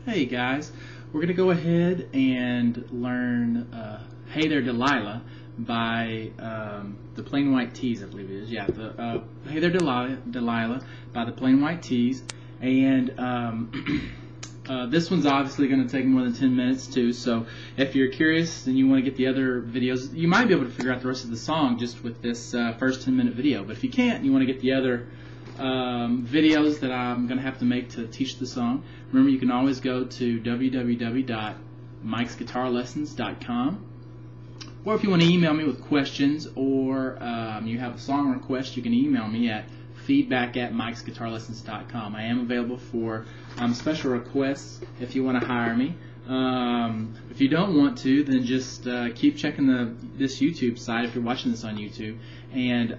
Hey guys, we're going to go ahead and learn Hey There Delilah by the Plain White Tees, I believe it is. Yeah, Hey There Delilah by the Plain White Tees. And this one's obviously going to take more than 10 minutes too, so if you're curious and you want to get the other videos, you might be able to figure out the rest of the song just with this first 10-minute video. But if you can't and you want to get the other videos that I'm going to have to make to teach the song, remember you can always go to www.mikesguitarlessons.com, or if you want to email me with questions or you have a song request, you can email me at feedback@mikesguitarlessons.com. I am available for special requests if you want to hire me. If you don't want to, then just keep checking this YouTube site if you're watching this on YouTube, and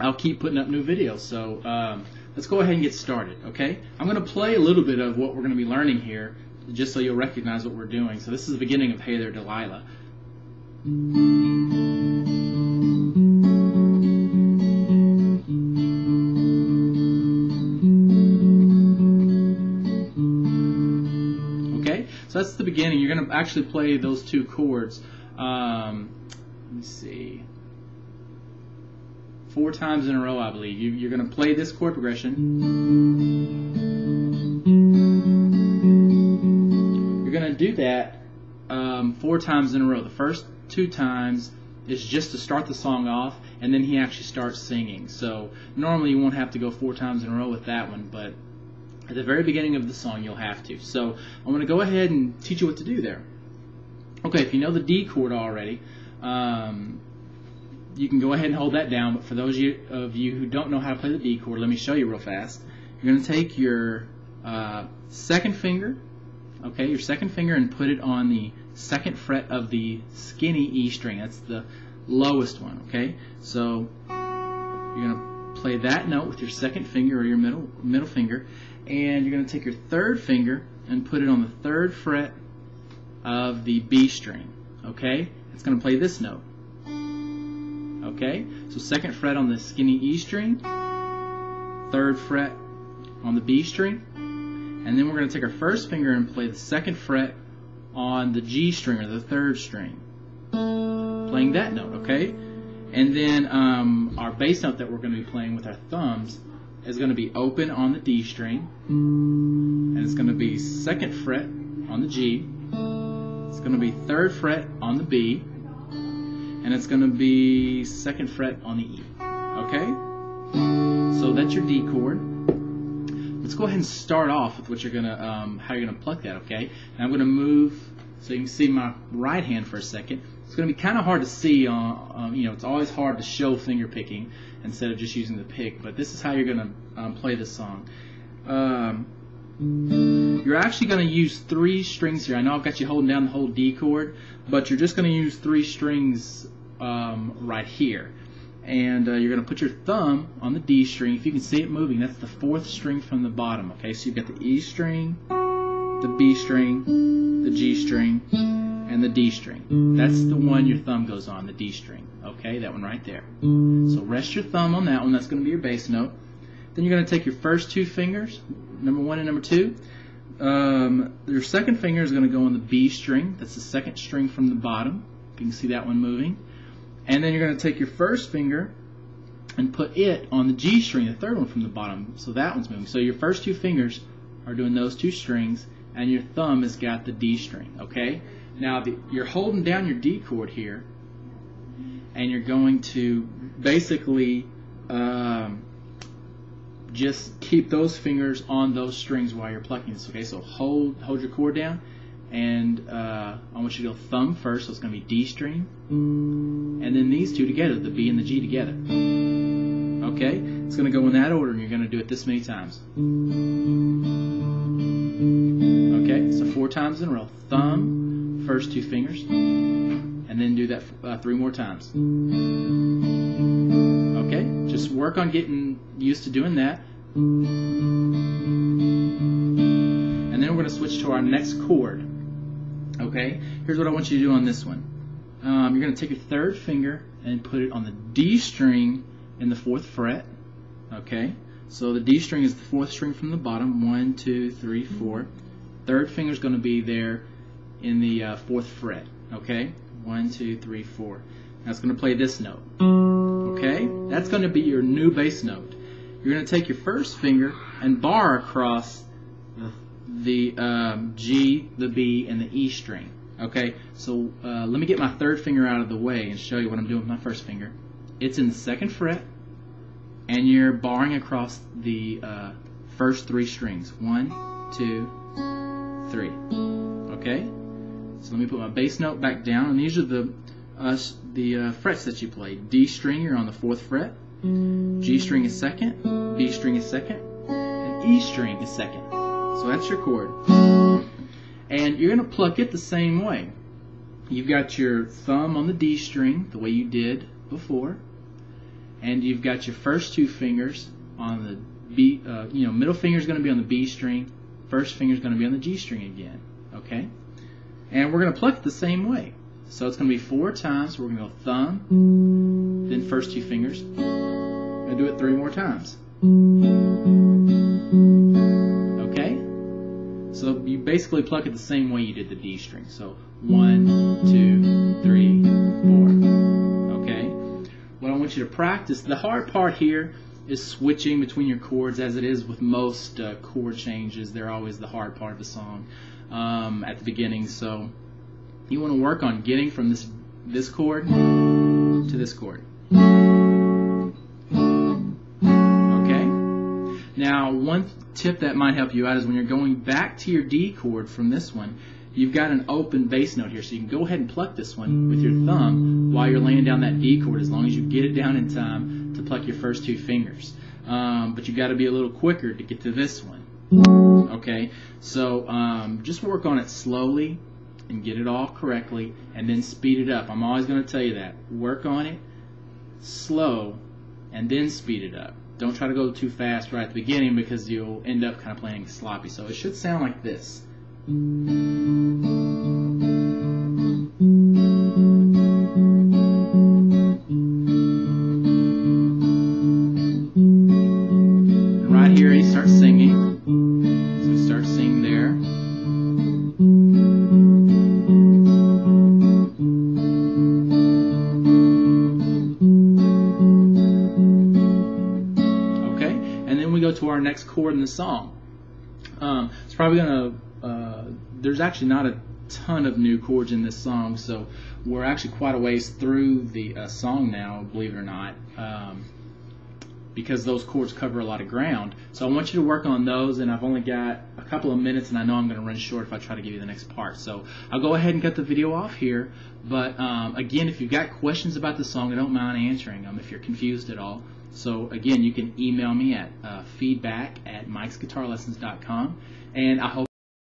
I'll keep putting up new videos. So let's go ahead and get started, okay? I'm going to play a little bit of what we're going to be learning here, just so you'll recognize what we're doing. So this is the beginning of Hey There Delilah. Okay, so that's the beginning. You're going to actually play those two chords. Let me see. 4 times in a row, I believe. You're going to play this chord progression. You're going to do that 4 times in a row. The first 2 times is just to start the song off, and then he actually starts singing. So normally you won't have to go 4 times in a row with that one, but at the very beginning of the song you'll have to. So I'm going to go ahead and teach you what to do there. Okay, if you know the D chord already, you can go ahead and hold that down, but for those of you who don't know how to play the D chord, let me show you real fast. You're going to take your second finger, okay, and put it on the 2nd fret of the skinny E string. That's the lowest one, okay? So you're going to play that note with your 2nd finger or your middle finger, and you're going to take your 3rd finger and put it on the 3rd fret of the B string, okay? It's going to play this note. Okay, so 2nd fret on the skinny E string, 3rd fret on the B string, and then we're going to take our 1st finger and play the 2nd fret on the G string or the 3rd string, playing that note, okay? And then our bass note that we're going to be playing with our thumbs is going to be open on the D string, and it's going to be 2nd fret on the G, it's going to be 3rd fret on the B, and it's going to be 2nd fret on the E. Okay? So that's your D chord. Let's go ahead and start off with what you're going to, how you're going to pluck that. Okay? And I'm going to move so you can see my right hand for a second. It's going to be kind of hard to see. You know, it's always hard to show finger picking instead of just using the pick. But this is how you're going to play this song. You're actually going to use 3 strings here. I know I've got you holding down the whole D chord, but you're just going to use 3 strings right here. And you're going to put your thumb on the D string. If you can see it moving, that's the 4th string from the bottom. Okay, so you've got the E string, the B string, the G string, and the D string. That's the one your thumb goes on, the D string. Okay, that one right there. So rest your thumb on that one. That's going to be your bass note. Then you're going to take your first 2 fingers, number 1 and number 2. Your 2nd finger is going to go on the B string. That's the 2nd string from the bottom. You can see that one moving. And then you're going to take your 1st finger and put it on the G string, the 3rd one from the bottom. So that one's moving. So your first 2 fingers are doing those 2 strings, and your thumb has got the D string. Okay? Now you're holding down your D chord here, and you're going to basically just keep those fingers on those strings while you're plucking this. Okay, so hold your chord down, and I want you to go thumb first, so it's going to be D string, and then these 2 together, the B and the G together. Okay, it's going to go in that order, and you're going to do it this many times. Okay, so 4 times in a row. Thumb, first 2 fingers, and then do that 3 more times. Okay, just work on getting used to doing that. And then we're going to switch to our next chord. Okay, here's what I want you to do on this one. You're going to take your 3rd finger and put it on the D string in the 4th fret. Okay, so the D string is the 4th string from the bottom. 1, 2, 3, 4. third finger is going to be there in the 4th fret. Okay, 1, 2, 3, 4. That's going to play this note. Okay, that's going to be your new bass note. You're going to take your first finger and bar across the G, the B, and the E string. Okay, so let me get my third finger out of the way and show you what I'm doing with my first finger. It's in the 2nd fret, and you're barring across the first 3 strings. 1, 2, 3. Okay, so let me put my bass note back down, and these are the frets that you play. D string, you're on the 4th fret. G string is 2nd, B string is 2nd, and E string is 2nd. So that's your chord. And you're going to pluck it the same way. You've got your thumb on the D string, the way you did before, and you've got your first 2 fingers on the B. Middle finger is going to be on the B string. First finger is going to be on the G string again. Okay, and we're going to pluck it the same way. So it's going to be 4 times. We're going to go thumb, then first 2 fingers. We're going to do it 3 more times. Okay? So you basically pluck it the same way you did the D string. So 1, 2, 3, 4. Okay? What I want you to practice, the hard part here is switching between your chords, as it is with most chord changes. They're always the hard part of the song at the beginning. So you want to work on getting from this chord to this chord. Okay? Now, one tip that might help you out is when you're going back to your D chord from this one, you've got an open bass note here, so you can go ahead and pluck this one with your thumb while you're laying down that D chord, as long as you get it down in time to pluck your first 2 fingers. But you've got to be a little quicker to get to this one. Okay? So just work on it slowly and get it all correctly, and then speed it up. I'm always going to tell you that. Work on it slow and then speed it up. Don't try to go too fast right at the beginning, because you'll end up kind of playing sloppy. So it should sound like this. And right here he starts singing. So he starts singing there. Go to our next chord in the song. It's probably going to, there's actually not a ton of new chords in this song, so we're actually quite a ways through the song now, believe it or not, because those chords cover a lot of ground. So I want you to work on those, and I've only got a couple of minutes, and I know I'm going to run short if I try to give you the next part. So I'll go ahead and cut the video off here, but again, if you've got questions about the song, I don't mind answering them if you're confused at all. So again, you can email me at feedback@mikesguitarlessons.com, and I hope